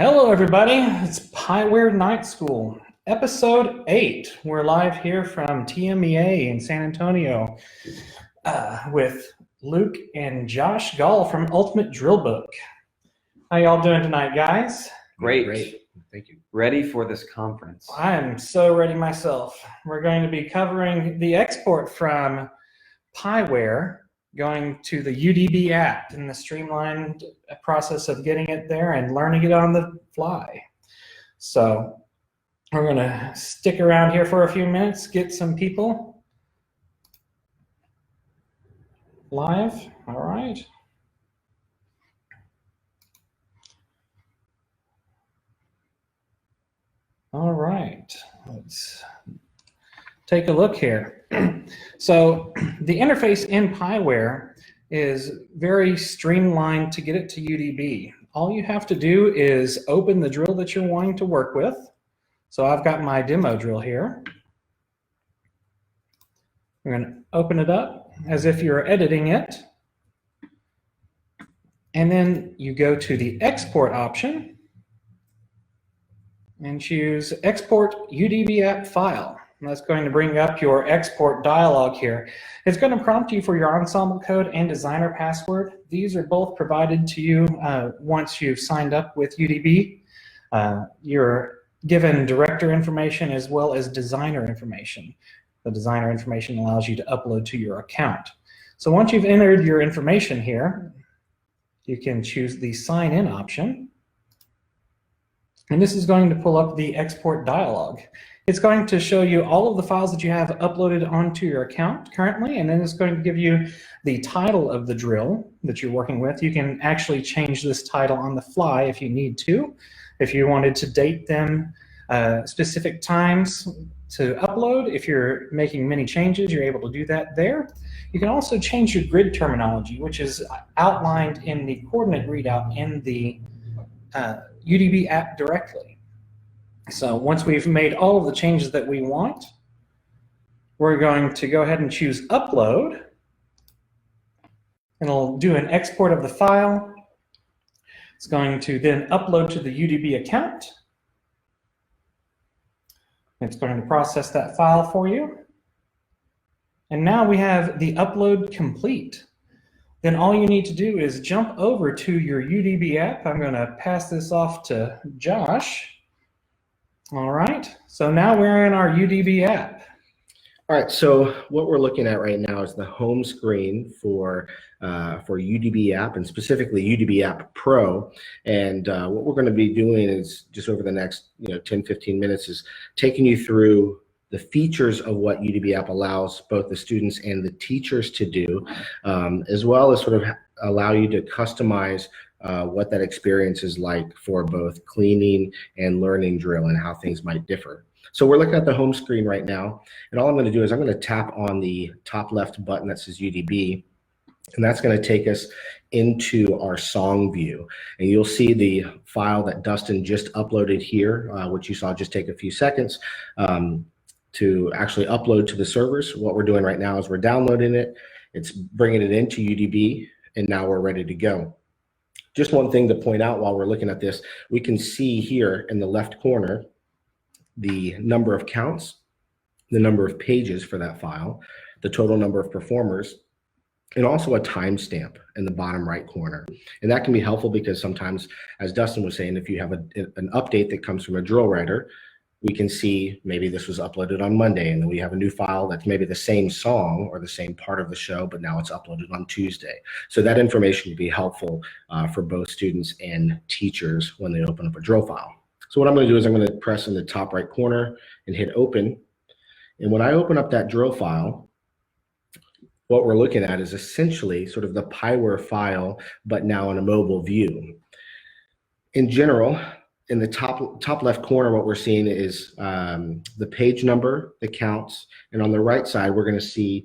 Hello, everybody. It's Pyware Night School, episode 8. We're live here from TMEA in San Antonio with Luke and Josh Gall from Ultimate Drill Book. How y'all doing tonight, guys? Great. Thank you. Ready for this conference. I am so ready myself. We're going to be covering the export from Pyware going to the UDB app and the streamlined process of getting it there and learning it on the fly. So we're going to stick around here for a few minutes, get some people live. All right. All right. Let's take a look here. So the interface in Pyware is very streamlined to get it to UDB. All you have to do is open the drill that you're wanting to work with. So I've got my demo drill here. We're going to open it up as if you're editing it. And then you go to the export option and choose Export UDBApp File. And that's going to bring up your export dialog here. It's going to prompt you for your ensemble code and designer password. These are both provided to you once you've signed up with UDB. You're given director information as well as designer information. The designer information allows you to upload to your account. So once you've entered your information here, you can choose the sign in option. And this is going to pull up the export dialog. It's going to show you all of the files that you have uploaded onto your account currently, and then it's going to give you the title of the drill that you're working with. You can actually change this title on the fly if you need to. If you wanted to date them specific times to upload, if you're making many changes, you're able to do that there. You can also change your grid terminology, which is outlined in the coordinate readout in the UDB app directly. So once we've made all of the changes that we want, we're going to go ahead and choose upload. And it'll do an export of the file. It's going to then upload to the UDB account. It's going to process that file for you. And now we have the upload complete. Then all you need to do is jump over to your UDB app. I'm going to pass this off to Josh. All right, so now we're in our UDB app. All right, so what we're looking at right now is the home screen for UDB app, and specifically UDB app Pro. And what we're going to be doing is just over the next 10-15 minutes is taking you through the features of what UDB app allows both the students and the teachers to do, as well as sort of allow you to customize what that experience is like for both cleaning and learning drill and how things might differ. So we're looking at the home screen right now, and all I'm going to do is I'm going to tap on the top left button that says UDB, and that's going to take us into our song view. And you'll see the file that Dustin just uploaded here, which you saw just take a few seconds to actually upload to the servers. What we're doing right now is we're downloading it, it's bringing it into UDB, and now we're ready to go. Just one thing to point out while we're looking at this, we can see here in the left corner the number of counts, the number of pages for that file, the total number of performers, and also a timestamp in the bottom right corner. And that can be helpful because sometimes, as Dustin was saying, if you have an update that comes from a drill writer, we can see maybe this was uploaded on Monday, and then we have a new file that's maybe the same song or the same part of the show, but now it's uploaded on Tuesday. So that information would be helpful for both students and teachers when they open up a drill file. So what I'm going to do is I'm going to press in the top right corner and hit open. And when I open up that drill file, what we're looking at is essentially sort of the Pyware file, but now in a mobile view. In general, in the top left corner, what we're seeing is the page number, the counts, and on the right side, we're going to see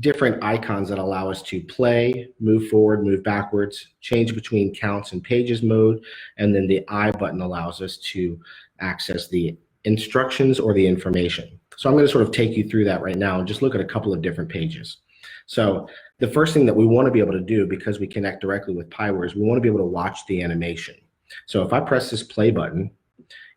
different icons that allow us to play, move forward, move backwards, change between counts and pages mode, and then the I button allows us to access the instructions or the information. So I'm going to sort of take you through that right now and just look at a couple of different pages. So the first thing that we want to be able to do, because we connect directly with Pyware, is we want to be able to watch the animation. So if I press this play button,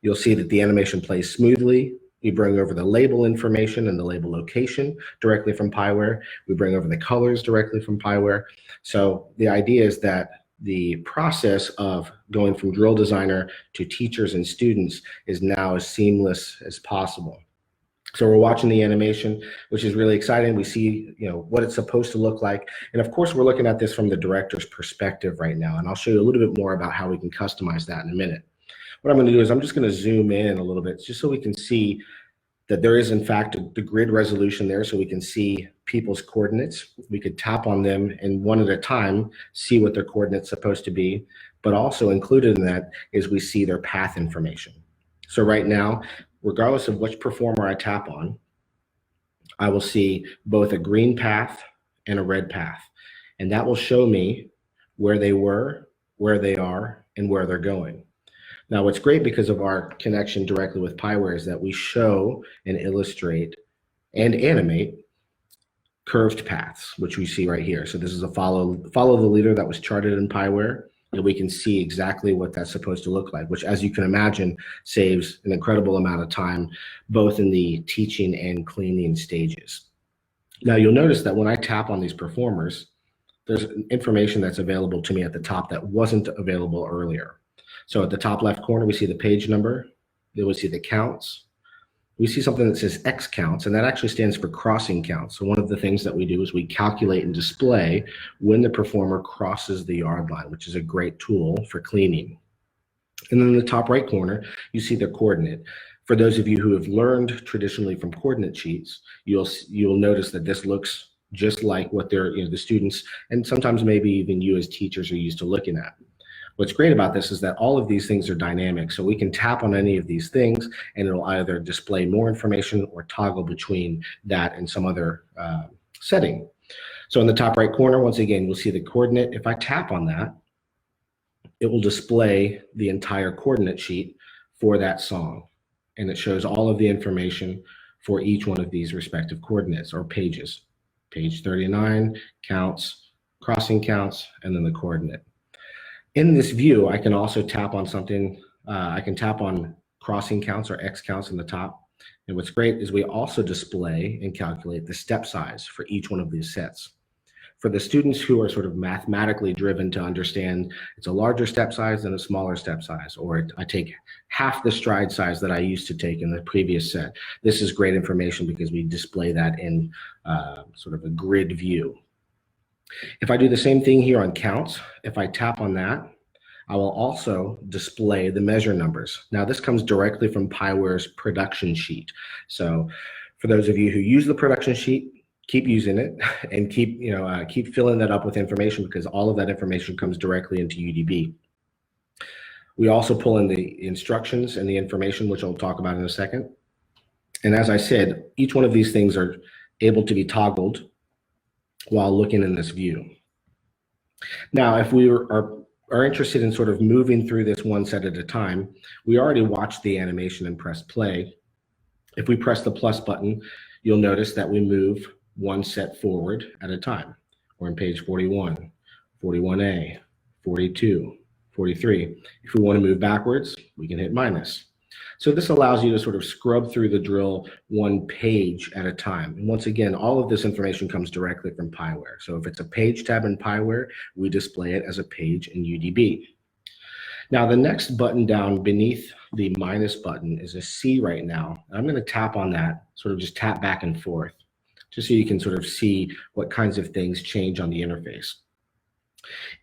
you'll see that the animation plays smoothly. We bring over the label information and the label location directly from Pyware. We bring over the colors directly from Pyware. So the idea is that the process of going from drill designer to teachers and students is now as seamless as possible. So we're watching the animation, which is really exciting. We see, what it's supposed to look like. And of course, we're looking at this from the director's perspective right now. And I'll show you a little bit more about how we can customize that in a minute. What I'm going to do is I'm just going to zoom in a little bit just so we can see that there is in fact the grid resolution there, so we can see people's coordinates. We could tap on them and one at a time see what their coordinates supposed to be, but also included in that is we see their path information. So right now, regardless of which performer I tap on, I will see both a green path and a red path. And that will show me where they were, where they are, and where they're going. Now, what's great because of our connection directly with Pyware is that we show and illustrate and animate curved paths, which we see right here. So this is a follow the leader that was charted in Pyware, and we can see exactly what that's supposed to look like, which, as you can imagine, saves an incredible amount of time, both in the teaching and cleaning stages. Now, you'll notice that when I tap on these performers, there's information that's available to me at the top that wasn't available earlier. So at the top left corner, we see the page number. Then we see the counts. We see something that says X counts, and that actually stands for crossing counts. So one of the things that we do is we calculate and display when the performer crosses the yard line, which is a great tool for cleaning. And then in the top right corner, you see the coordinate. For those of you who have learned traditionally from coordinate sheets, you'll notice that this looks just like what the students, and sometimes maybe even you as teachers, are used to looking at. What's great about this is that all of these things are dynamic, so we can tap on any of these things and it'll either display more information or toggle between that and some other setting. So in the top right corner, once again, you'll see the coordinate. If I tap on that, it will display the entire coordinate sheet for that song, and it shows all of the information for each one of these respective coordinates or pages. Page 39, counts, crossing counts, and then the coordinate. In this view, I can also tap on something. I can tap on crossing counts or X counts in the top. And what's great is we also display and calculate the step size for each one of these sets. For the students who are sort of mathematically driven to understand it's a larger step size than a smaller step size, or I take half the stride size that I used to take in the previous set, this is great information because we display that in sort of a grid view. If I do the same thing here on counts, if I tap on that, I will also display the measure numbers. Now this comes directly from Pyware's production sheet. So for those of you who use the production sheet, keep using it and keep filling that up with information, because all of that information comes directly into UDB. We also pull in the instructions and the information, which I'll talk about in a second. And as I said, each one of these things are able to be toggled while looking in this view. Now, if we are interested in sort of moving through this one set at a time, we already watched the animation and pressed play. If we press the plus button, you'll notice that we move one set forward at a time. We're on page 41, 41A, 42, 43. If we want to move backwards, we can hit minus. So this allows you to sort of scrub through the drill one page at a time. And once again, all of this information comes directly from Pyware. So if it's a page tab in Pyware, we display it as a page in UDB. Now the next button down beneath the minus button is a C right now. I'm going to tap on that, sort of just tap back and forth, just so you can sort of see what kinds of things change on the interface.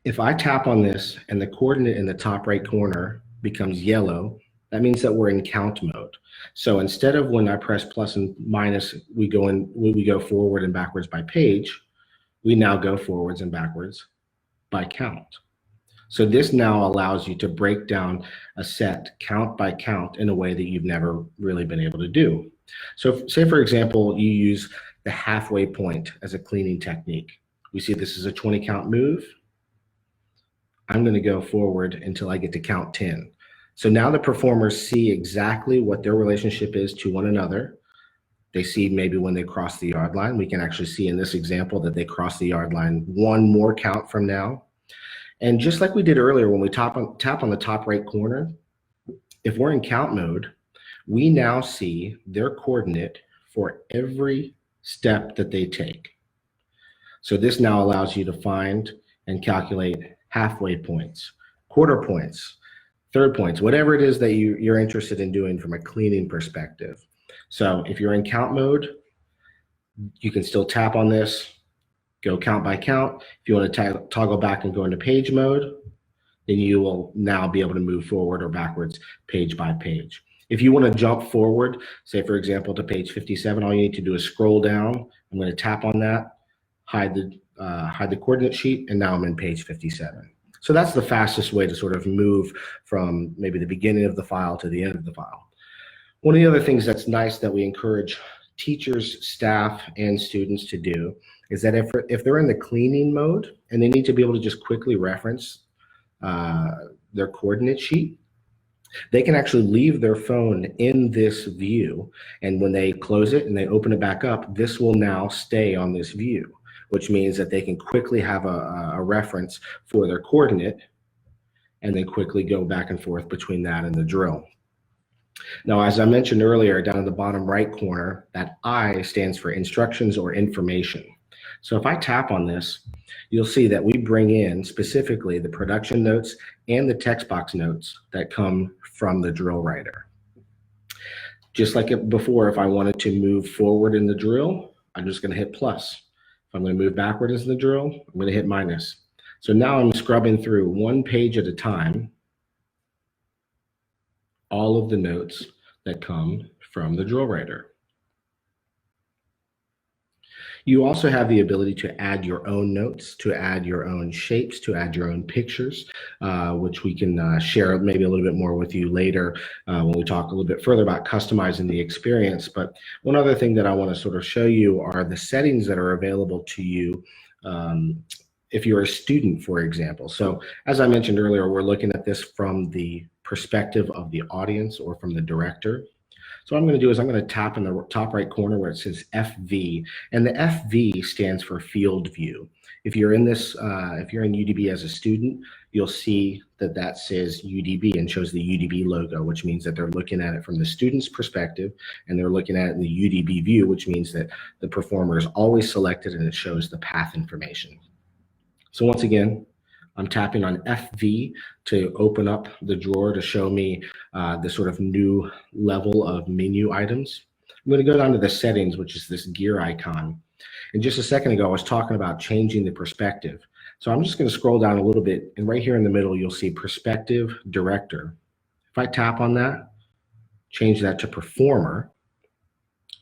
If I tap on this and the coordinate in the top right corner becomes yellow, that means that we're in count mode. So instead of when I press plus and minus, we go forward and backwards by page, we now go forwards and backwards by count. So this now allows you to break down a set count by count in a way that you've never really been able to do. So say, for example, you use the halfway point as a cleaning technique. We see this is a 20 count move. I'm going to go forward until I get to count 10. So now the performers see exactly what their relationship is to one another. They see maybe when they cross the yard line. We can actually see in this example that they cross the yard line one more count from now. And just like we did earlier when we tap on the top right corner, if we're in count mode, we now see their coordinate for every step that they take. So this now allows you to find and calculate halfway points, quarter points, third points, whatever it is that you're interested in doing from a cleaning perspective. So if you're in count mode, you can still tap on this, go count by count. If you want to toggle back and go into page mode, then you will now be able to move forward or backwards page by page. If you want to jump forward, say for example to page 57, all you need to do is scroll down. I'm going to tap on that, hide the coordinate sheet, and now I'm in page 57. So that's the fastest way to sort of move from maybe the beginning of the file to the end of the file. One of the other things that's nice that we encourage teachers, staff, and students to do is that if they're in the cleaning mode and they need to be able to just quickly reference their coordinate sheet, they can actually leave their phone in this view, and when they close it and they open it back up, this will now stay on this view, which means that they can quickly have a reference for their coordinate and then quickly go back and forth between that and the drill. Now, as I mentioned earlier, down in the bottom right corner, that I stands for instructions or information. So if I tap on this, you'll see that we bring in specifically the production notes and the text box notes that come from the drill writer. Just like before, if I wanted to move forward in the drill, I'm just going to hit plus. If I'm going to move backward in the drill, I'm going to hit minus. So now I'm scrubbing through one page at a time all of the notes that come from the drill writer. You also have the ability to add your own notes, to add your own shapes, to add your own pictures, which we can share maybe a little bit more with you later when we talk a little bit further about customizing the experience. But one other thing that I want to sort of show you are the settings that are available to you if you're a student, for example. So as I mentioned earlier, we're looking at this from the perspective of the audience or from the director. So what I'm going to do is I'm going to tap in the top right corner where it says FV, and the FV stands for field view. If you're in this, if you're in UDB as a student, you'll see that that says UDB and shows the UDB logo, which means that they're looking at it from the student's perspective, and they're looking at it in the UDB view, which means that the performer is always selected and it shows the path information. So once again, I'm tapping on FV to open up the drawer to show me the sort of new level of menu items. I'm going to go down to the settings, which is this gear icon. And just a second ago, I was talking about changing the perspective. So I'm just going to scroll down a little bit, and right here in the middle, you'll see perspective director. If I tap on that, change that to performer,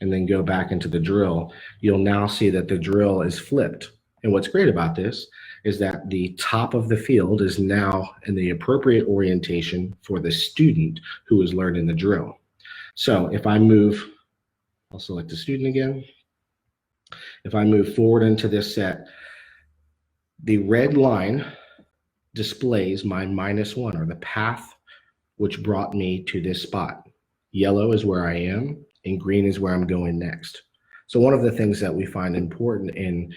and then go back into the drill, you'll now see that the drill is flipped. And what's great about this is that the top of the field is now in the appropriate orientation for the student who is learning the drill. So if I move, I'll select the student again. If I move forward into this set, the red line displays my -1, or the path which brought me to this spot. Yellow is where I am, and green is where I'm going next. So one of the things that we find important in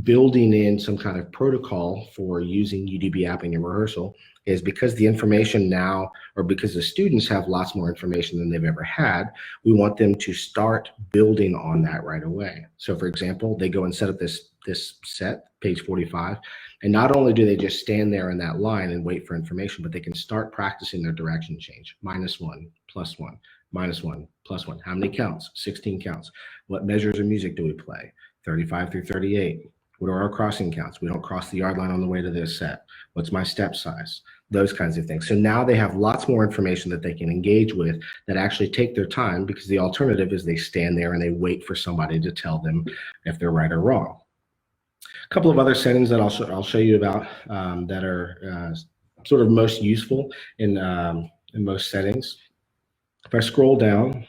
building in some kind of protocol for using UDB app in your rehearsal is because the information now, or because the students have lots more information than they've ever had, we want them to start building on that right away. So for example, they go and set up this set, page 45, and not only do they just stand there in that line and wait for information, but they can start practicing their direction change. -1, +1, -1, +1. How many counts? 16 counts. What measures of music do we play? 35 through 38. What are our crossing counts? We don't cross the yard line on the way to this set. What's my step size? Those kinds of things. So now they have lots more information that they can engage with that actually take their time, because the alternative is they stand there and they wait for somebody to tell them if they're right or wrong. A couple of other settings that I'll show you about that are sort of most useful in most settings. If I scroll down,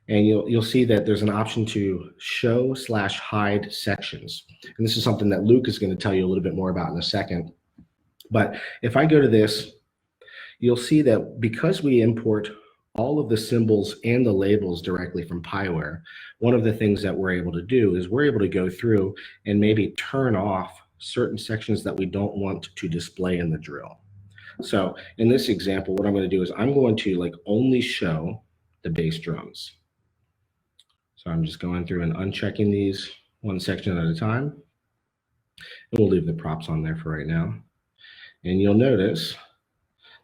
and you'll see that there's an option to show/hide sections. And this is something that Luke is going to tell you a little bit more about in a second. But if I go to this, you'll see that because we import all of the symbols and the labels directly from Pyware, one of the things that we're able to do is we're able to go through and maybe turn off certain sections that we don't want to display in the drill. So in this example, what I'm going to do is I'm going to like only show the bass drums. So I'm just going through and unchecking these one section at a time. And we'll leave the props on there for right now. And you'll notice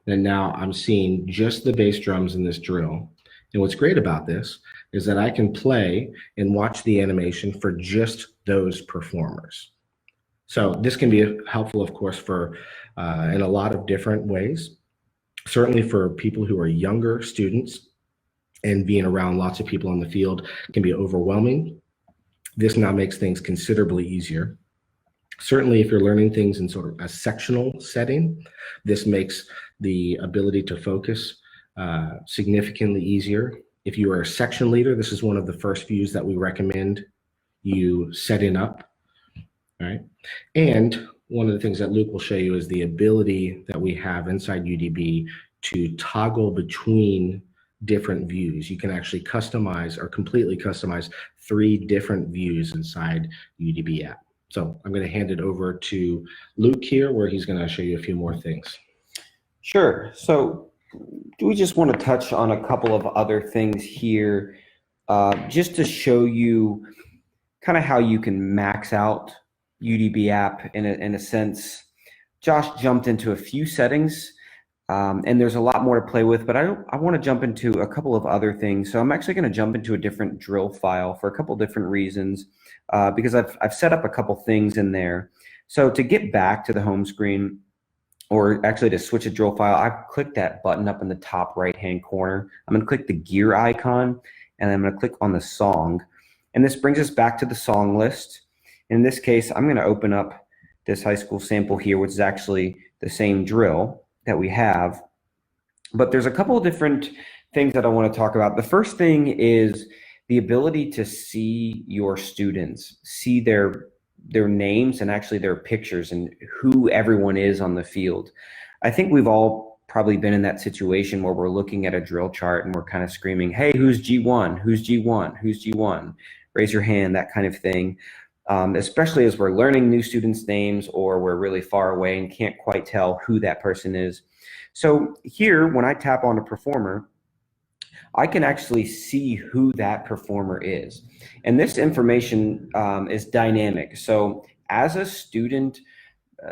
that now I'm seeing just the bass drums in this drill. And what's great about this is that I can play and watch the animation for just those performers. So this can be helpful, of course, for in a lot of different ways. Certainly for people who are younger students, and being around lots of people on the field can be overwhelming. This now makes things considerably easier. Certainly if you're learning things in sort of a sectional setting, this makes the ability to focus significantly easier. If you are a section leader, this is one of the first views that we recommend you setting up, right? And one of the things that Luke will show you is the ability that we have inside UDB to toggle between different views. You can actually customize or completely customize 3 different views inside UDB app. So I'm going to hand it over to Luke here, where he's going to show you a few more things. Sure. So do we just want to touch on a couple of other things here, just to show you kind of how you can max out UDB app in a sense. Josh jumped into a few settings, and there's a lot more to play with, but I want to jump into a couple of other things. So I'm actually going to jump into a different drill file for a couple different reasons, because I've set up a couple things in there. So to get back to the home screen, or actually to switch a drill file, I've clicked that button up in the top right-hand corner. I'm going to click the gear icon, and I'm going to click on the song. And this brings us back to the song list. In this case, I'm going to open up this high school sample here, which is actually the same drill that we have. But there's a couple of different things that I want to talk about. The first thing is the ability to see your students, see their names and actually their pictures and who everyone is on the field. I think we've all probably been in that situation where we're looking at a drill chart and we're kind of screaming, hey, who's G1? Who's G1? Who's G1? Raise your hand, that kind of thing. Especially as we're learning new students' names, or we're really far away and can't quite tell who that person is. So here, when I tap on a performer, I can actually see who that performer is. And this information is dynamic. So as a student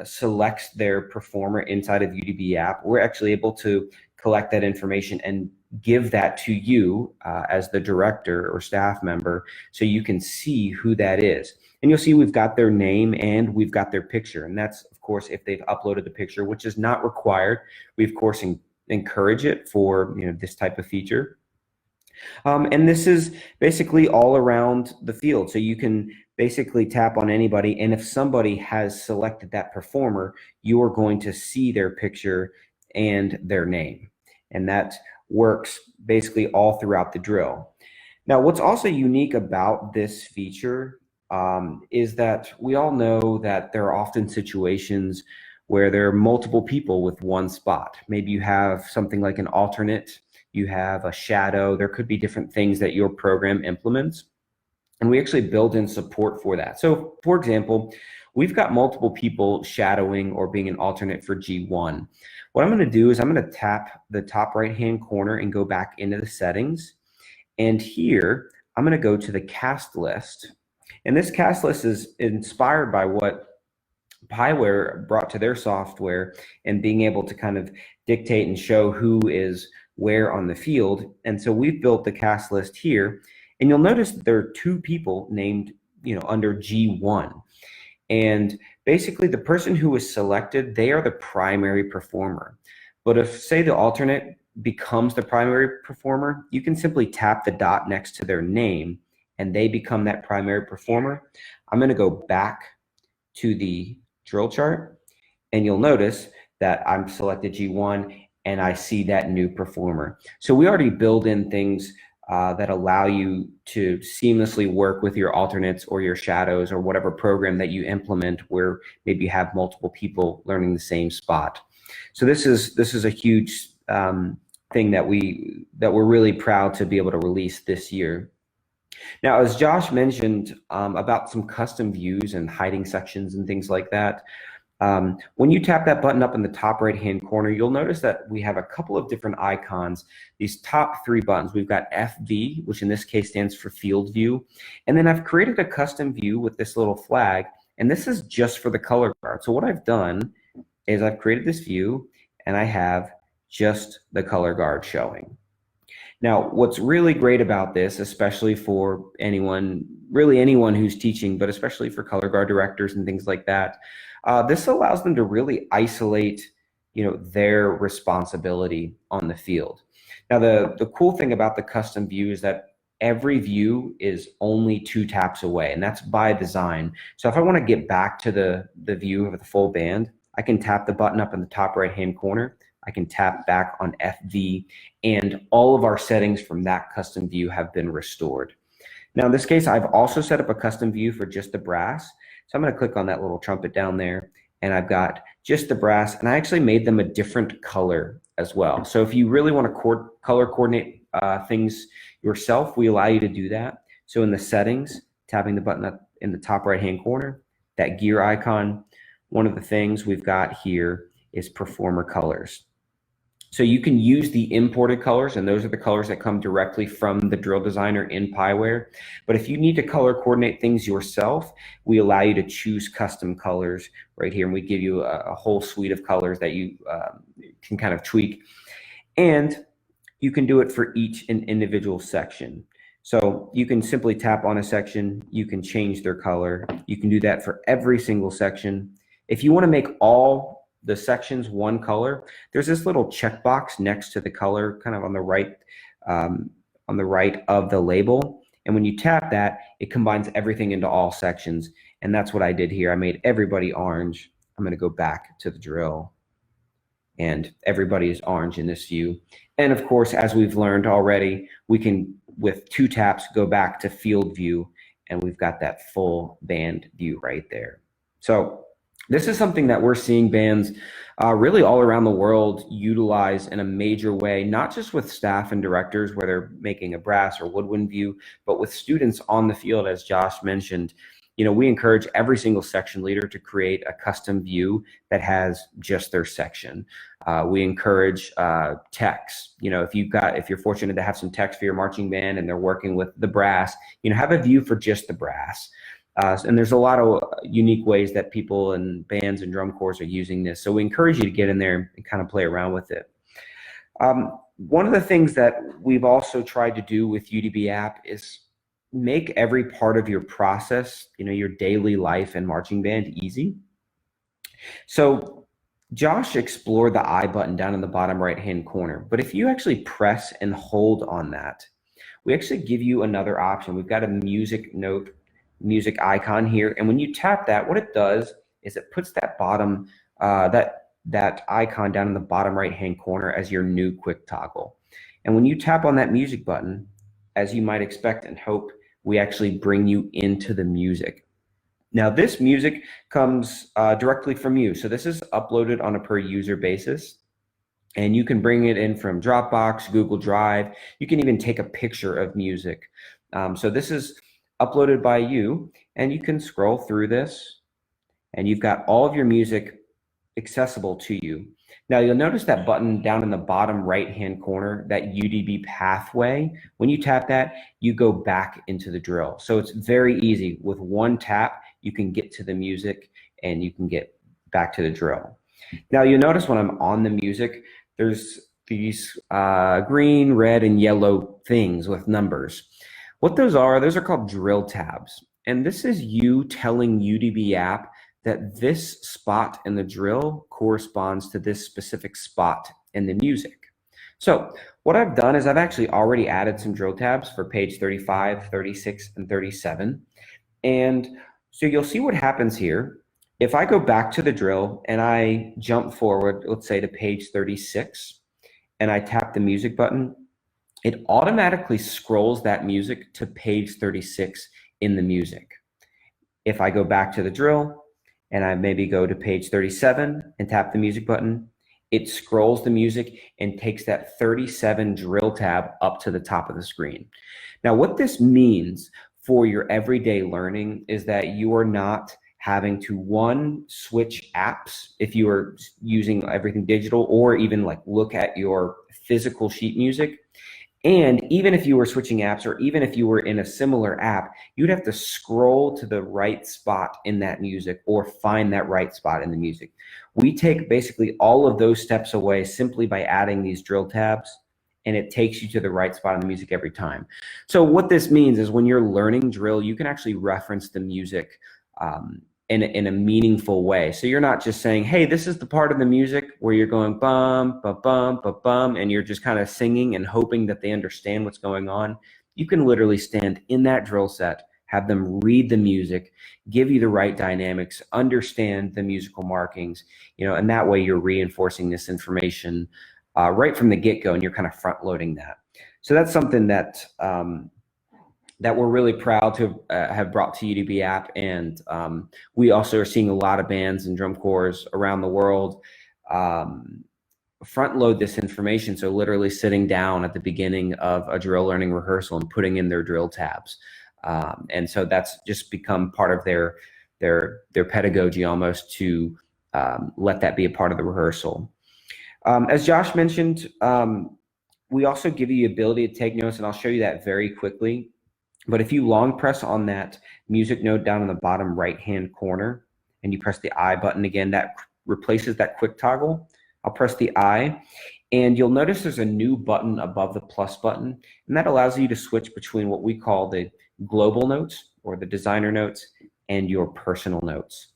selects their performer inside of UDB app, we're actually able to collect that information and give that to you as the director or staff member, so you can see who that is. And you'll see we've got their name and we've got their picture. And that's, of course, if they've uploaded the picture, which is not required. We, of course, encourage it for this type of feature. And this is basically all around the field. So you can basically tap on anybody, and if somebody has selected that performer, you are going to see their picture and their name. And that works basically all throughout the drill. Now, what's also unique about this feature is that we all know that there are often situations where there are multiple people with one spot. Maybe you have something like an alternate, you have a shadow, there could be different things that your program implements. And we actually build in support for that. So for example, we've got multiple people shadowing or being an alternate for G1. What I'm going to do is I'm going to tap the top right-hand corner and go back into the settings. And here, I'm going to go to the cast list. And this cast list is inspired by what Pyware brought to their software, and being able to kind of dictate and show who is where on the field. And so we've built the cast list here. And you'll notice that there are 2 people named, under G1. And basically the person who was selected, they are the primary performer. But if, say, the alternate becomes the primary performer, you can simply tap the dot next to their name and they become that primary performer. I'm going to go back to the drill chart, and you'll notice that I'm selected G1 and I see that new performer. So we already build in things that allow you to seamlessly work with your alternates or your shadows or whatever program that you implement, where maybe you have multiple people learning the same spot. So this is a huge thing that we're really proud to be able to release this year. Now, as Josh mentioned about some custom views and hiding sections and things like that, when you tap that button up in the top right-hand corner, you'll notice that we have a couple of different icons. These top three buttons, we've got FV, which in this case stands for Field View. And then I've created a custom view with this little flag, and this is just for the color guard. So what I've done is I've created this view, and I have just the color guard showing. Now, what's really great about this, especially for anyone, really anyone who's teaching, but especially for color guard directors and things like that, this allows them to really isolate, their responsibility on the field. Now, the cool thing about the custom view is that every view is only 2 taps away, and that's by design. So if I want to get back to the view of the full band, I can tap the button up in the top right-hand corner. I can tap back on FV, and all of our settings from that custom view have been restored. Now, in this case, I've also set up a custom view for just the brass. So I'm going to click on that little trumpet down there, and I've got just the brass, and I actually made them a different color as well. So if you really want to color coordinate things yourself, we allow you to do that. So in the settings, tapping the button up in the top right-hand corner, that gear icon, one of the things we've got here is performer colors. So you can use the imported colors, and those are the colors that come directly from the drill designer in Pyware. But if you need to color coordinate things yourself, we allow you to choose custom colors right here, and we give you a whole suite of colors that you can kind of tweak. And you can do it for each individual section. So you can simply tap on a section, you can change their color. You can do that for every single section. If you want to make all the sections one color, there's this little checkbox next to the color, kind of on the right of the label. And when you tap that, it combines everything into all sections. And that's what I did here. I made everybody orange. I'm going to go back to the drill, and everybody is orange in this view. And of course, as we've learned already, we can, with 2 taps, go back to field view, and we've got that full band view right there. So this is something that we're seeing bands really all around the world utilize in a major way, not just with staff and directors where they're making a brass or woodwind view, but with students on the field, as Josh mentioned. We encourage every single section leader to create a custom view that has just their section. We encourage techs. If you're fortunate to have some techs for your marching band and they're working with the brass, have a view for just the brass. And there's a lot of unique ways that people and bands and drum corps are using this. So we encourage you to get in there and kind of play around with it. One of the things that we've also tried to do with UDB App is make every part of your process, your daily life and marching band easy. So Josh explored the I button down in the bottom right-hand corner. But if you actually press and hold on that, we actually give you another option. We've got a music icon here, and when you tap that, what it does is it puts that bottom that icon down in the bottom right-hand corner as your new quick toggle. And when you tap on that music button, as you might expect and hope, we actually bring you into the music. Now, this music comes directly from you, so this is uploaded on a per user basis, and you can bring it in from Dropbox, Google Drive. You can even take a picture of music. So this is uploaded by you, and you can scroll through this, and you've got all of your music accessible to you. Now, you'll notice that button down in the bottom right-hand corner, that UDB pathway. When you tap that, you go back into the drill. So it's very easy. With one tap, you can get to the music, and you can get back to the drill. Now, you'll notice when I'm on the music, there's these green, red, and yellow things with numbers. What those are called drill tabs. And this is you telling UDB App that this spot in the drill corresponds to this specific spot in the music. So what I've done is I've actually already added some drill tabs for page 35, 36, and 37. And so you'll see what happens here. If I go back to the drill and I jump forward, let's say to page 36, and I tap the music button, it automatically scrolls that music to page 36 in the music. If I go back to the drill and I maybe go to page 37 and tap the music button, it scrolls the music and takes that 37 drill tab up to the top of the screen. Now, what this means for your everyday learning is that you are not having to, one, switch apps if you are using everything digital, or even like look at your physical sheet music. And even if you were switching apps, or even if you were in a similar app, you'd have to scroll to the right spot in that music or find that right spot in the music. We take basically all of those steps away simply by adding these drill tabs, and it takes you to the right spot in the music every time. So what this means is when you're learning drill, you can actually reference the music in a meaningful way. So you're not just saying, hey, this is the part of the music where you're going bum, ba bum, ba bum, and you're just kind of singing and hoping that they understand what's going on. You can literally stand in that drill set, have them read the music, give you the right dynamics, understand the musical markings, and that way you're reinforcing this information right from the get-go, and you're kind of front loading that. So that's something that that we're really proud to have brought to UDB App, and we also are seeing a lot of bands and drum corps around the world front load this information. So literally sitting down at the beginning of a drill learning rehearsal and putting in their drill tabs, and so that's just become part of their pedagogy almost, to let that be a part of the rehearsal. As Josh mentioned, we also give you the ability to take notes, and I'll show you that very quickly. But if you long press on that music note down in the bottom right-hand corner, and you press the I button again, that replaces that quick toggle. I'll press the I, and you'll notice there's a new button above the plus button, and that allows you to switch between what we call the global notes, or the designer notes, and your personal notes.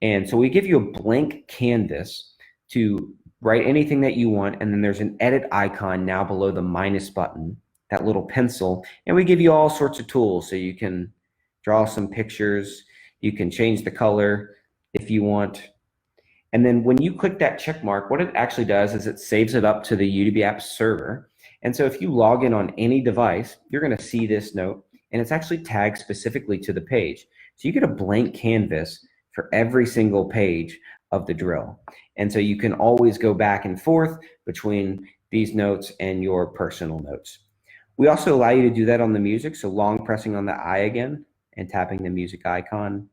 And so we give you a blank canvas to write anything that you want, and then there's an edit icon now below the minus button, that little pencil, and we give you all sorts of tools. So you can draw some pictures, you can change the color if you want. And then when you click that check mark, what it actually does is it saves it up to the UDB App server. And so if you log in on any device, you're gonna see this note, and it's actually tagged specifically to the page. So you get a blank canvas for every single page of the drill. And so you can always go back and forth between these notes and your personal notes. We also allow you to do that on the music. So long pressing on the I again and tapping the music icon. I'm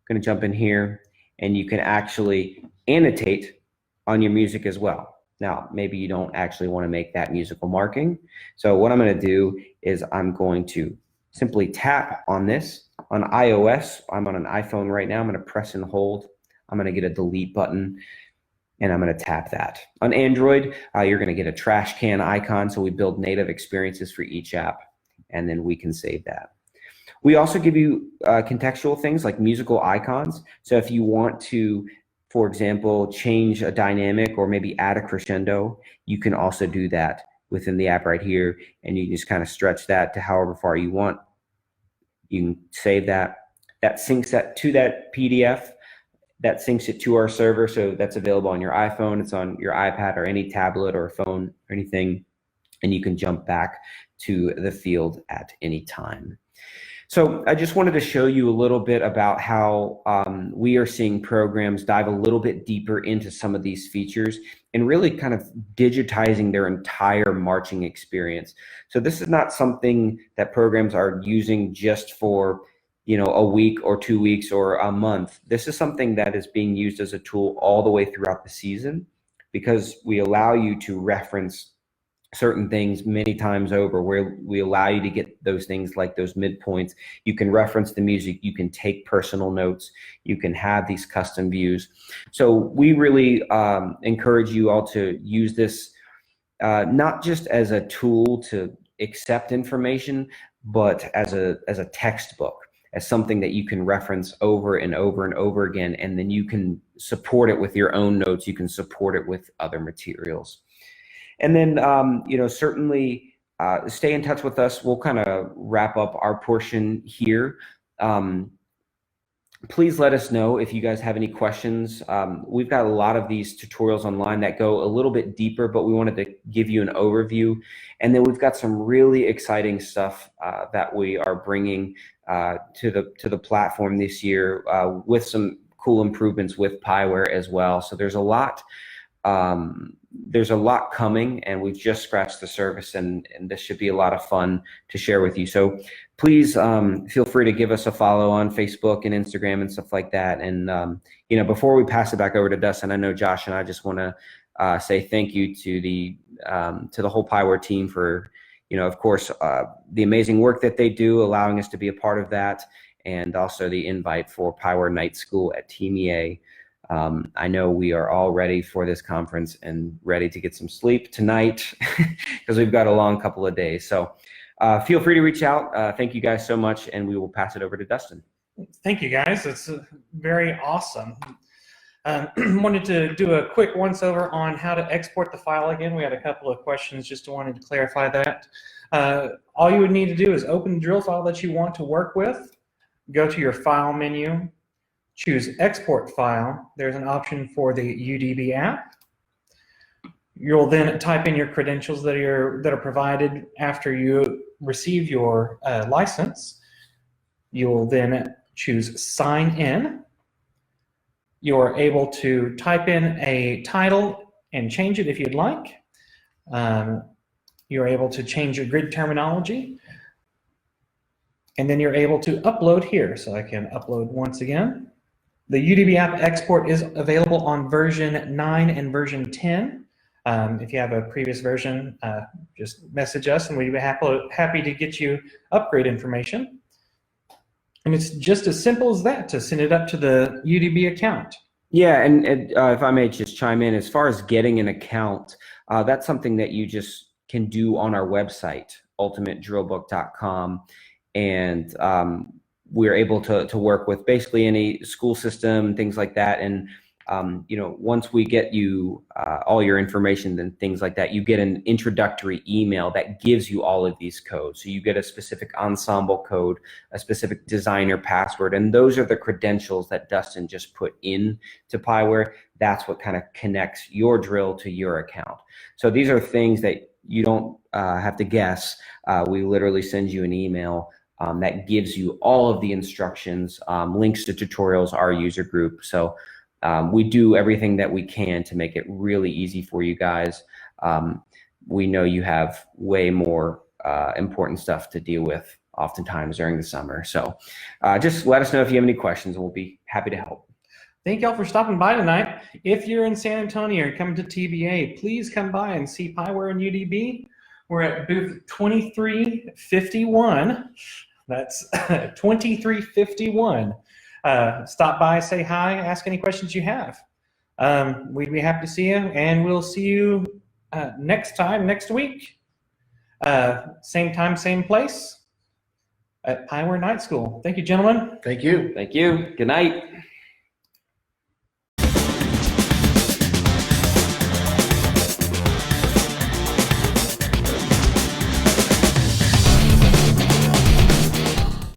gonna jump in here, and you can actually annotate on your music as well. Now, maybe you don't actually want to make that musical marking. So what I'm going to do is I'm going to simply tap on this. On iOS, I'm on an iPhone right now. I'm going to press and hold. I'm going to get a delete button, and I'm going to tap that. On Android, you're going to get a trash can icon. So we build native experiences for each app, and then we can save that. We also give you contextual things like musical icons. So if you want to, for example, change a dynamic or maybe add a crescendo, you can also do that within the app right here, and you can just kind of stretch that to however far you want. You can save that. That syncs that to that PDF. That syncs it to our server, so that's available on your iPhone, it's on your iPad or any tablet or phone or anything, and you can jump back to the field at any time. So I just wanted to show you a little bit about how we are seeing programs dive a little bit deeper into some of these features and really kind of digitizing their entire marching experience. So this is not something that programs are using just for a week or 2 weeks or a month. This is something that is being used as a tool all the way throughout the season, because we allow you to reference certain things many times over, where we allow you to get those things like those midpoints. You can reference the music, you can take personal notes, you can have these custom views. So we really encourage you all to use this not just as a tool to accept information, but as a textbook, as something that you can reference over and over and over again, and then you can support it with your own notes, you can support it with other materials. And then, certainly stay in touch with us. We'll kind of wrap up our portion here. Please let us know if you guys have any questions. We've got a lot of these tutorials online that go a little bit deeper, but we wanted to give you an overview. And then we've got some really exciting stuff that we are bringing to the platform this year with some cool improvements with Pyware as well. So there's a lot there's a lot coming, and we've just scratched the surface, and this should be a lot of fun to share with you. So please feel free to give us a follow on Facebook and Instagram and stuff like that. And before we pass it back over to Dustin, I know Josh and I just want to say thank you to the whole Pyware team for, of course, the amazing work that they do, allowing us to be a part of that, and also the invite for Pyware Night School at TMEA. I know we are all ready for this conference and ready to get some sleep tonight because we've got a long couple of days. So feel free to reach out. Thank you guys so much, and we will pass it over to Dustin. Thank you, guys. It's very awesome. Wanted to do a quick once-over on how to export the file again. We had a couple of questions, just wanted to clarify that. All you would need to do is open the drill file that you want to work with, go to your File menu, choose Export File. There's an option for the UDB app. You'll then type in your credentials that are provided after you receive your license. You'll then choose Sign In. You're able to type in a title and change it if you'd like. You're able to change your grid terminology. And then you're able to upload here. So I can upload once again. The UDB app export is available on version 9 and version 10. If you have a previous version, just message us and we'd be happy to get you upgrade information. And it's just as simple as that to send it up to the UDB account. Yeah, and if I may just chime in, as far as getting an account, that's something that you just can do on our website, ultimatedrillbook.com. And we're able to work with basically any school system, things like that. And once we get you all your information and things like that, you get an introductory email that gives you all of these codes. So you get a specific ensemble code, a specific designer password, and those are the credentials that Dustin just put in to Pyware. That's what kind of connects your drill to your account. So these are things that you don't have to guess. We literally send you an email that gives you all of the instructions, links to tutorials, our user group. So we do everything that we can to make it really easy for you guys. We know you have way more important stuff to deal with oftentimes during the summer. So just let us know if you have any questions and we'll be happy to help. Thank y'all for stopping by tonight. If you're in San Antonio and coming to TBA, please come by and see Pyware and UDB. We're at booth 2351. That's 2351. Stop by, say hi, ask any questions you have. We'd be happy to see you, and we'll see you next week. Same time, same place at Pyware Night School. Thank you, gentlemen. Thank you. Thank you. Good night.